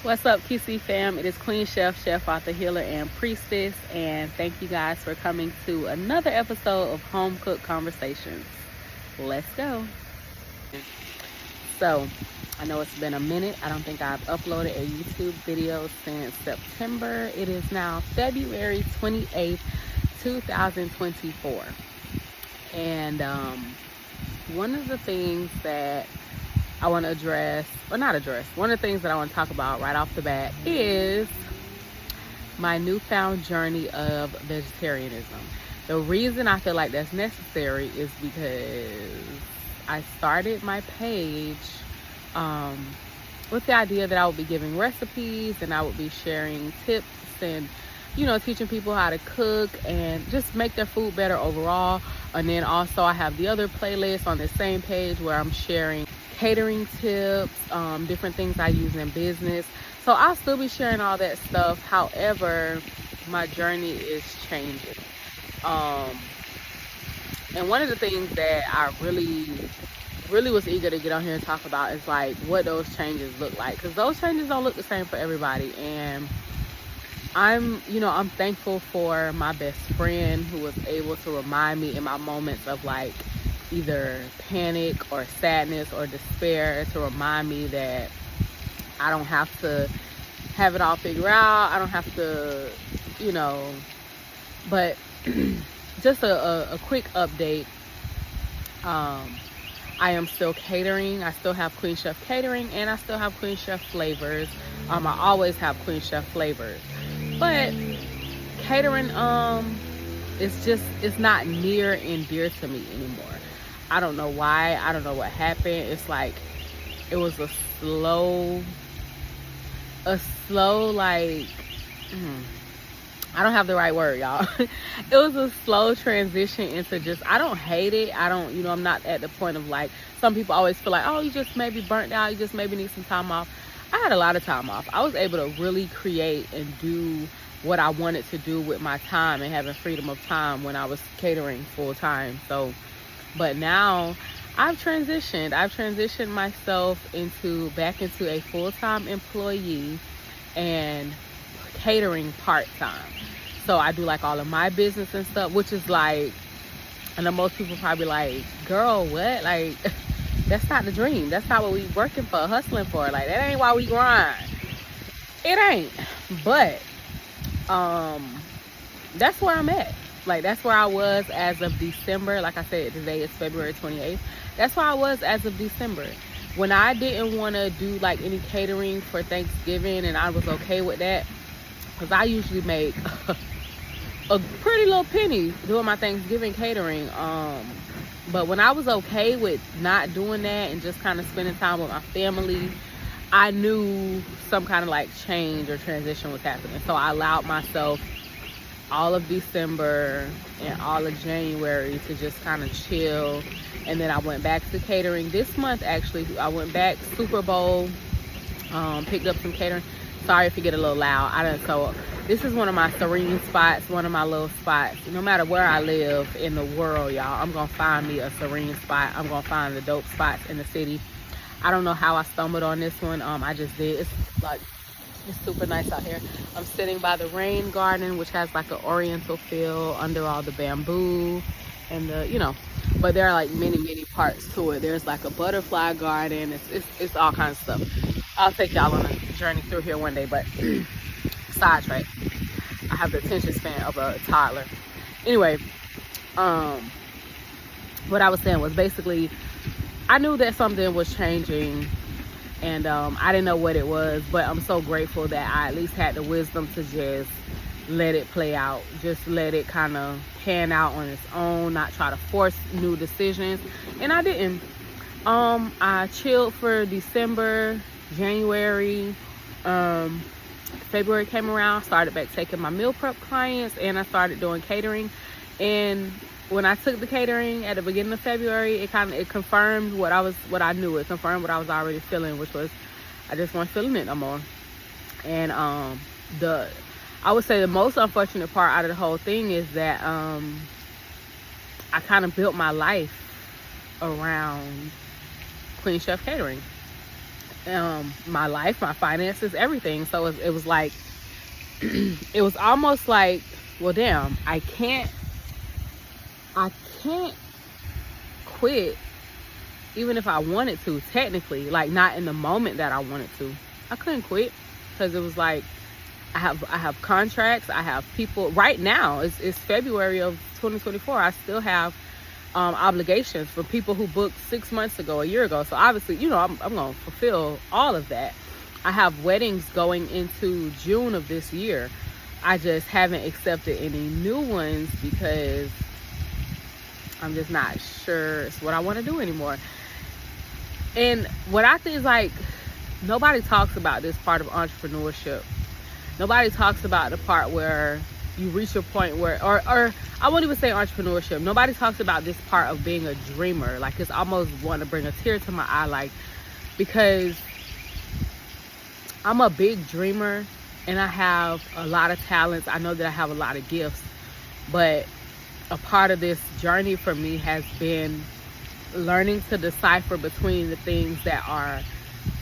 What's up, QC fam? It is Queen Chef, Chef, Author, Healer, and Priestess, and thank you guys for coming to another episode of Home Cook Conversations. Let's go. So, I know it's been a minute. I don't think I've uploaded a YouTube video since September. It is now February 28th, 2024. And one of the things that I want to one of the things that I want to talk about right off the bat is my newfound journey of vegetarianism. The reason I feel like that's necessary is because I started my page with the idea that I would be giving recipes and I would be sharing tips and, teaching people how to cook and just make their food better overall. And then also I have the other playlist on the same page where I'm sharing catering tips, different things I use in business. So I'll still be sharing all that stuff. However, my journey is changing. And one of the things that I really was eager to get on here and talk about is like what those changes look like, because those changes don't look the same for everybody. And I'm thankful for my best friend who was able to remind me in my moments of like either panic or sadness or despair, to remind me that I don't have to have it all figured out. I don't have to, but just a quick update. I am still catering. I still have Queen Chef Catering and I still have Queen Chef Flavors. I always have Queen Chef Flavors, but catering, it's not near and dear to me anymore. I don't know why. I don't know what happened. It's like it was a slow like I don't have the right word, y'all. It was a slow transition into just, I don't hate it. I'm not at the point of like, some people always feel like, oh, you just maybe burnt out. You just maybe need some time off. I had a lot of time off. I was able to really create and do what I wanted to do with my time and having freedom of time when I was catering full time. So, but now I've transitioned myself back into a full-time employee and catering part-time. So I do like all of my business and stuff, which is like, I know most people probably like, girl, what? Like, that's not the dream. That's not what we working for, hustling for. Like, that ain't why we grind. It ain't. But that's where I'm at. Like, that's where I was as of December. Like I said, today is February 28th. That's where I was as of December. When I didn't want to do like any catering for Thanksgiving, and I was okay with that, because I usually make a pretty little penny doing my Thanksgiving catering. But when I was okay with not doing that and just kind of spending time with my family, I knew some kind of like change or transition was happening. So I allowed myself all of December and all of January to just kind of chill. And then I went back to catering this month. Actually, I went back Super Bowl, picked up some catering. Sorry if you get a little loud. So this is one of my serene spots, one of my little spots. No matter where I live in the world, y'all, I'm gonna find me a serene spot. I'm gonna find the dope spots in the city. I don't know how I stumbled on this one. I just did. It's super nice out here. I'm sitting by the rain garden, which has like an oriental feel under all the bamboo and but there are like many parts to it. There's like a butterfly garden. It's all kinds of stuff. I'll take y'all on a journey through here one day, but sidetrack. I have the attention span of a toddler. Anyway, what I was saying was basically, I knew that something was changing, and I didn't know what it was, but I'm so grateful that I at least had the wisdom to just let it play out, just let it kind of pan out on its own, not try to force new decisions. And I didn't. I chilled for December, January, February came around, started back taking my meal prep clients, and I started doing catering. And when I took the catering at the beginning of February, it confirmed what I knew. It confirmed what I was already feeling, which was I just wasn't feeling it no more. And I would say the most unfortunate part out of the whole thing is that I kind of built my life around Queen Chef Catering. my life, my finances, everything. So it was like, it was almost like, well, damn, I can't quit even if I wanted to, technically, like not in the moment that I wanted to. I couldn't quit because it was like, I have contracts, I have people right now. It's February of 2024. I still have obligations for people who booked 6 months ago, a year ago. So obviously, you know, I'm going to fulfill all of that. I have weddings going into June of this year. I just haven't accepted any new ones because I'm just not sure it's what I want to do anymore. And what I think is, like, nobody talks about this part of entrepreneurship. Nobody talks about the part where you reach a point where, or I won't even say entrepreneurship. Nobody talks about this part of being a dreamer. Like, it's almost want to bring a tear to my eye, like, because I'm a big dreamer and I have a lot of talents. I know that I have a lot of gifts, but a part of this journey for me has been learning to decipher between the things that are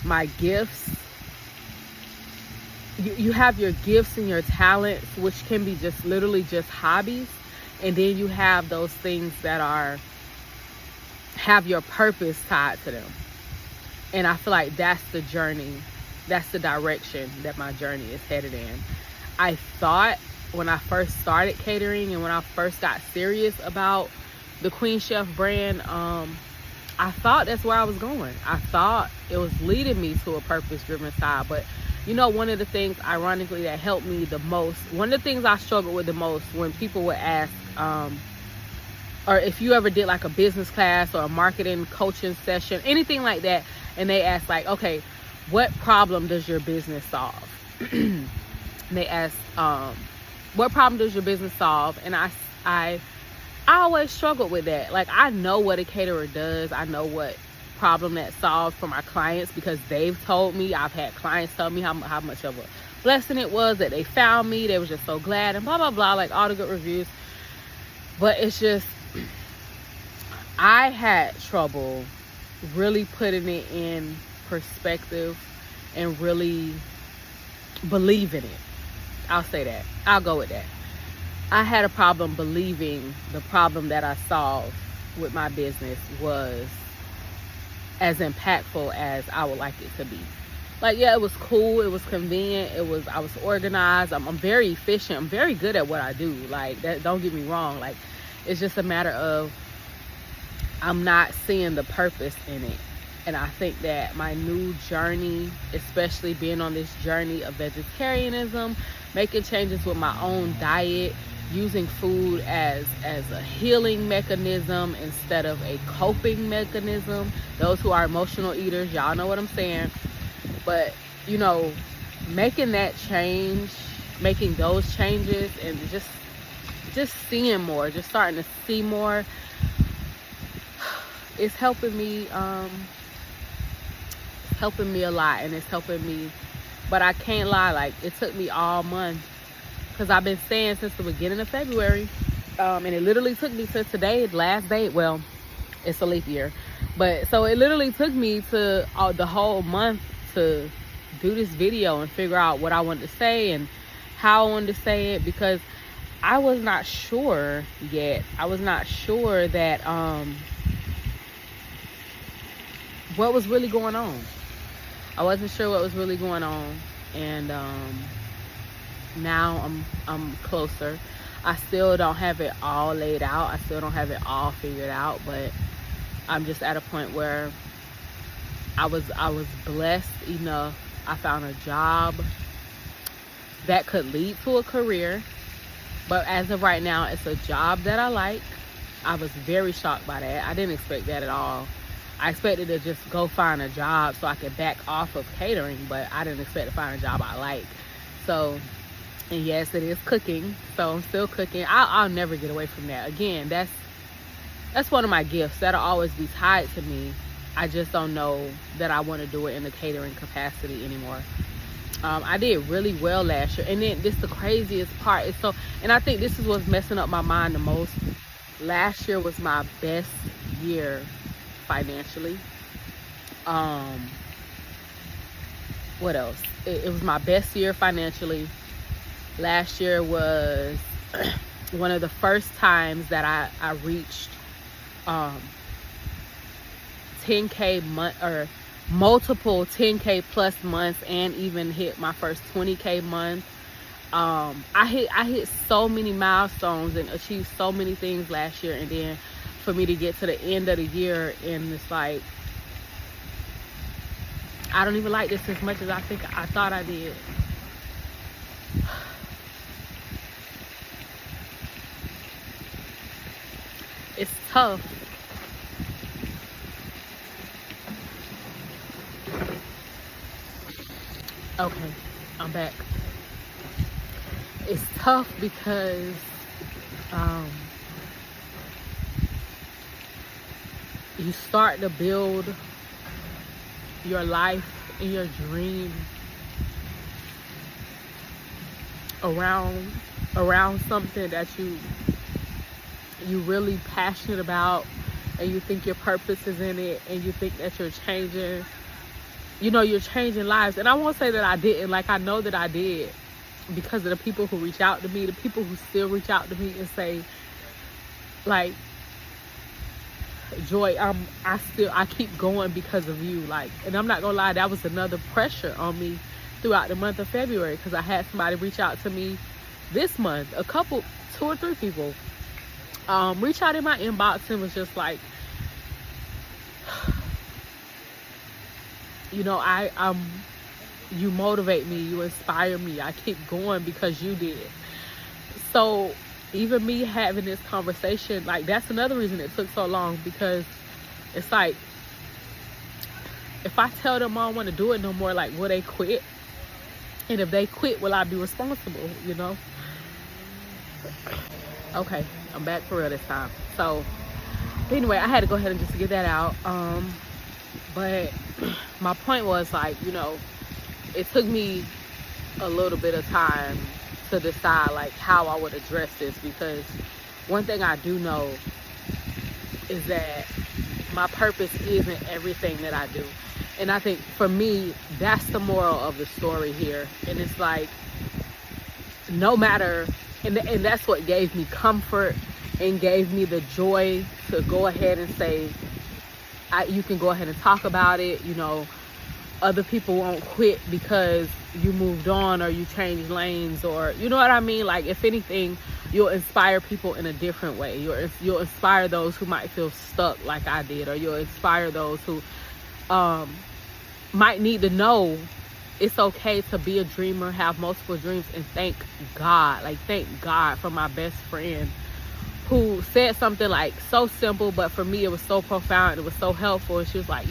my gifts. You have your gifts and your talents, which can be just literally just hobbies, and then you have those things that have your purpose tied to them. And I feel like that's the journey, that's the direction that my journey is headed in. I thought when I first started catering and when I first got serious about the Queen Chef brand, I thought that's where I was going. I thought it was leading me to a purpose-driven side. But you know, one of the things, ironically, that helped me the most, one of the things I struggled with the most when people would ask, or if you ever did like a business class or a marketing coaching session, anything like that, and they ask like, okay, what problem does your business solve? And they ask, what problem does your business solve? And I always struggled with that. Like, I know what a caterer does. I know what problem that solves for my clients because they've told me. I've had clients tell me how much of a blessing it was that they found me. They were just so glad and blah, blah, blah, like all the good reviews. But it's just, I had trouble really putting it in perspective and really believing it. I'll say that. I'll go with that. I had a problem believing the problem that I solved with my business was as impactful as I would like it to be. Like, yeah, it was cool, it was convenient, I was organized, I'm very efficient, I'm very good at what I do. Like, that, don't get me wrong. Like, it's just a matter of I'm not seeing the purpose in it. And I think that my new journey, especially being on this journey of vegetarianism, making changes with my own diet, using food as a healing mechanism instead of a coping mechanism. Those who are emotional eaters, y'all know what I'm saying. But, you know, making that change, making those changes, and just seeing more, just starting to see more, it's helping me a lot, and it's helping me. But I can't lie, like, it took me all month, because I've been saying since the beginning of February, and it literally took me to today, last day. Well, it's a leap year, but so it literally took me to the whole month to do this video and figure out what I wanted to say and how I wanted to say it, because I was not sure yet. I was not sure that what was really going on. I wasn't sure what was really going on, and now I'm closer. I still don't have it all laid out. I still don't have it all figured out, but I'm just at a point where I was blessed enough. I found a job that could lead to a career, but as of right now, it's a job that I like. I was very shocked by that. I didn't expect that at all. I expected to just go find a job so I could back off of catering, but I didn't expect to find a job I like. So, and yes, it is cooking. So I'm still cooking. I'll never get away from that. Again, that's one of my gifts. That'll always be tied to me. I just don't know that I want to do it in the catering capacity anymore. I did really well last year. And then this the craziest part is and I think this is what's messing up my mind the most. Last year was my best year financially. what else? It was my best year financially. Last year was one of the first times that I reached 10K month, or multiple 10K plus months, and even hit my first 20K month. I hit so many milestones and achieved so many things last year, and then for me to get to the end of the year and it's like, I don't even like this as much as I thought I did. It's tough. Okay, I'm back. It's tough because you start to build your life and your dream around something that you really passionate about, and you think your purpose is in it, and you think that you're changing lives. And I won't say that I didn't. Like, I know that I did, because of the people who reach out to me, the people who still reach out to me and say, like, Joy, I keep going because of you. Like, and I'm not gonna lie, that was another pressure on me throughout the month of February, because I had somebody reach out to me this month, two or three people reach out in my inbox and was just like, you motivate me, you inspire me, I keep going because you did. So even me having this conversation, like, that's another reason it took so long, because it's like, if I tell them I don't want to do it no more, like, will they quit? And if they quit, will I be responsible, Okay, I'm back for real this time. So anyway, I had to go ahead and just get that out. But my point was, like, it took me a little bit of time to decide, like, how I would address this, because one thing I do know is that my purpose isn't everything that I do. And I think for me, that's the moral of the story here. And it's like, no matter, and that's what gave me comfort and gave me the joy to go ahead and say, you can go ahead and talk about it. Other people won't quit because you moved on or you changed lanes, or you know what I mean? Like, if anything, you'll inspire people in a different way. You'll inspire those who might feel stuck like I did, or you'll inspire those who might need to know it's okay to be a dreamer, have multiple dreams, and thank God for my best friend who said something like so simple, but for me it was so profound, it was so helpful. And she was like,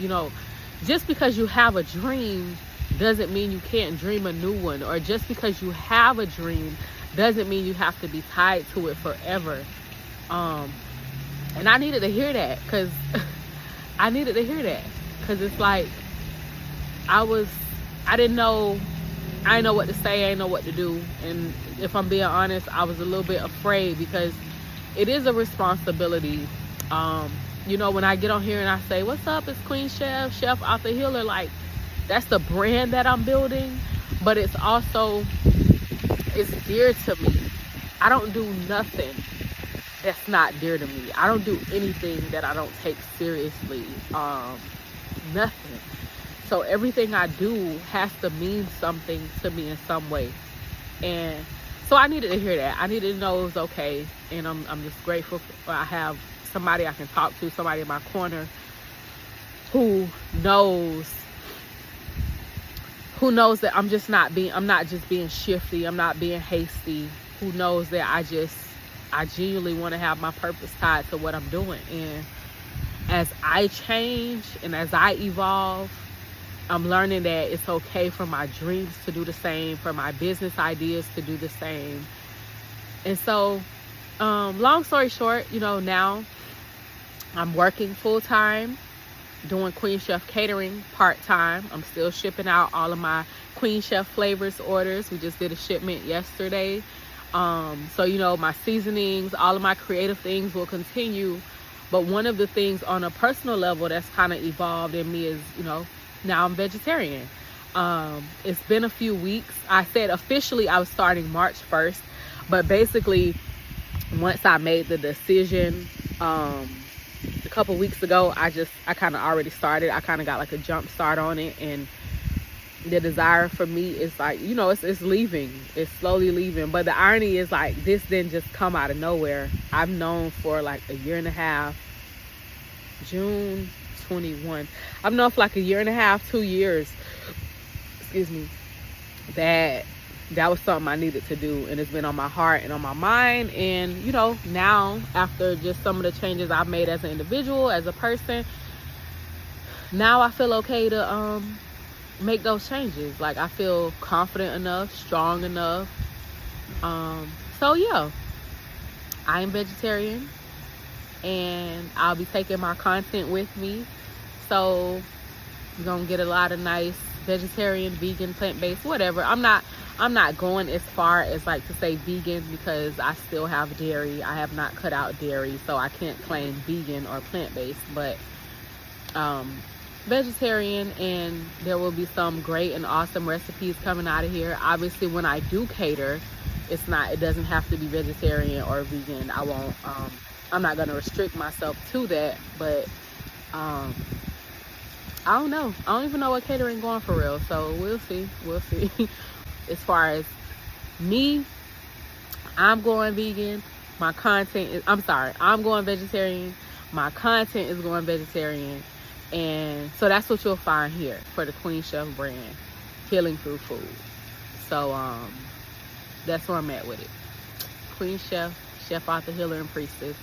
just because you have a dream doesn't mean you can't dream a new one, or just because you have a dream doesn't mean you have to be tied to it forever. And I needed to hear that, because it's like, I didn't know what to say, I didn't know what to do. And if I'm being honest, I was a little bit afraid, because it is a responsibility. When I get on here and I say, what's up, it's Queen Chef Author Healer, like, that's the brand that I'm building, but it's also, it's dear to me. I don't do nothing that's not dear to me. I don't do anything that I don't take seriously. Nothing. So everything I do has to mean something to me in some way. And so I needed to hear that. I needed to know it was okay. And I'm just grateful for I have somebody I can talk to, somebody in my corner who knows that I'm not just being shifty, I'm not being hasty, who knows that I genuinely want to have my purpose tied to what I'm doing. And as I change and as I evolve, I'm learning that it's okay for my dreams to do the same, for my business ideas to do the same. And so, long story short, now I'm working full-time, doing Queen Chef catering part-time. I'm still shipping out all of my Queen Chef flavors orders. We just did a shipment yesterday. So, my seasonings, all of my creative things will continue. But one of the things on a personal level that's kind of evolved in me is, now I'm vegetarian. It's been a few weeks. I said officially I was starting March 1st, but basically once I made the decision a couple weeks ago, I kind of already started. I kind of got like a jump start on it, and the desire for me is like, it's leaving. It's slowly leaving. But the irony is, like, this didn't just come out of nowhere. I've known for like a year and a half. June 21. I've known for like a year and a half, 2 years, excuse me, that was something I needed to do, and it's been on my heart and on my mind. And now, after just some of the changes I've made as an individual, as a person, now I feel okay to make those changes. Like, I feel confident enough, strong enough. So yeah, I am vegetarian, and I'll be taking my content with me. So you're gonna get a lot of nice vegetarian, vegan, plant-based, whatever. I'm not going as far as like to say vegan, because I still have dairy. I have not cut out dairy, so I can't claim vegan or plant-based, but vegetarian. And there will be some great and awesome recipes coming out of here. Obviously, when I do cater, it doesn't have to be vegetarian or vegan. I'm not going to restrict myself to that, but I don't know. I don't even know what catering going for real, so we'll see. As far as me, I'm going vegan. I'm going vegetarian. My content is going vegetarian. And so that's what you'll find here for the Queen Chef brand, healing through food. So that's where I'm at with it. Queen Chef, Chef, Author, Healer, and Priestess.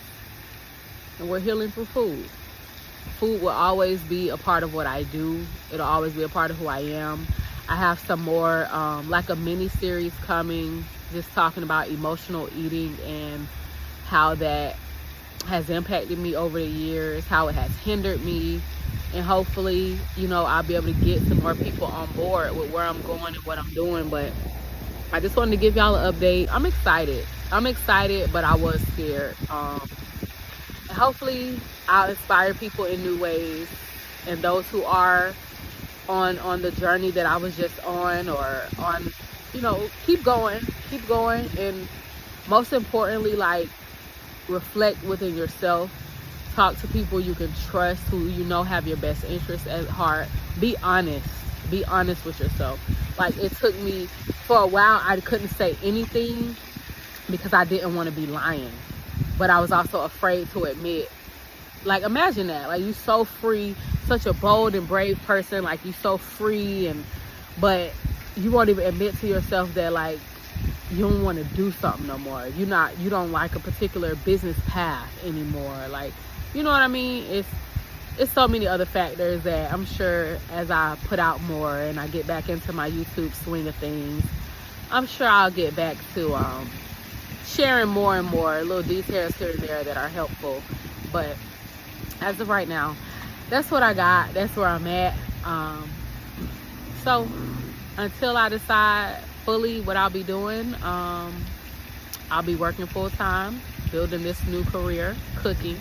And we're healing through food. Food will always be a part of what I do. It'll always be a part of who I am. I have some more, like a mini series coming, just talking about emotional eating and how that has impacted me over the years, how it has hindered me. And hopefully, I'll be able to get some more people on board with where I'm going and what I'm doing. But I just wanted to give y'all an update. I'm excited, but I was scared. And hopefully I'll inspire people in new ways, and those who are on the journey that I was just on, or on, keep going. And most importantly, like, reflect within yourself. Talk to people you can trust, who have your best interests at heart. Be honest with yourself. Like, it took me, for a while, I couldn't say anything because I didn't want to be lying, but I was also afraid to admit. Like, imagine that, like, you so free, such a bold and brave person, like, you so free, but you won't even admit to yourself that, like, you don't want to do something no more. You don't like a particular business path anymore. Like, you know what I mean? It's so many other factors that I'm sure, as I put out more and I get back into my YouTube swing of things, I'm sure I'll get back to sharing more and more little details here and there that are helpful. But as of right now, that's what I got. That's where I'm at. So until I decide fully what I'll be doing, I'll be working full time, building this new career, cooking,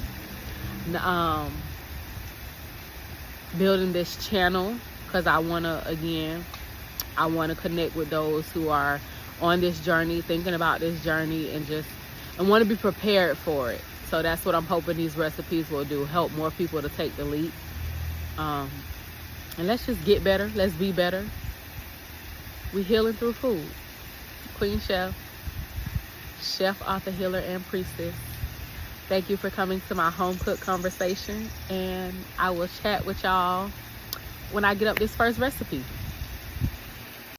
building this channel, because I want to connect with those who are on this journey, thinking about this journey, and want to be prepared for it. So that's what I'm hoping these recipes will do, help more people to take the leap. And let's just get better. Let's be better. We healing through food. Queen Chef, Chef, Author, Healer, and Priestess. Thank you for coming to my home cook conversation, and I will chat with y'all when I get up this first recipe.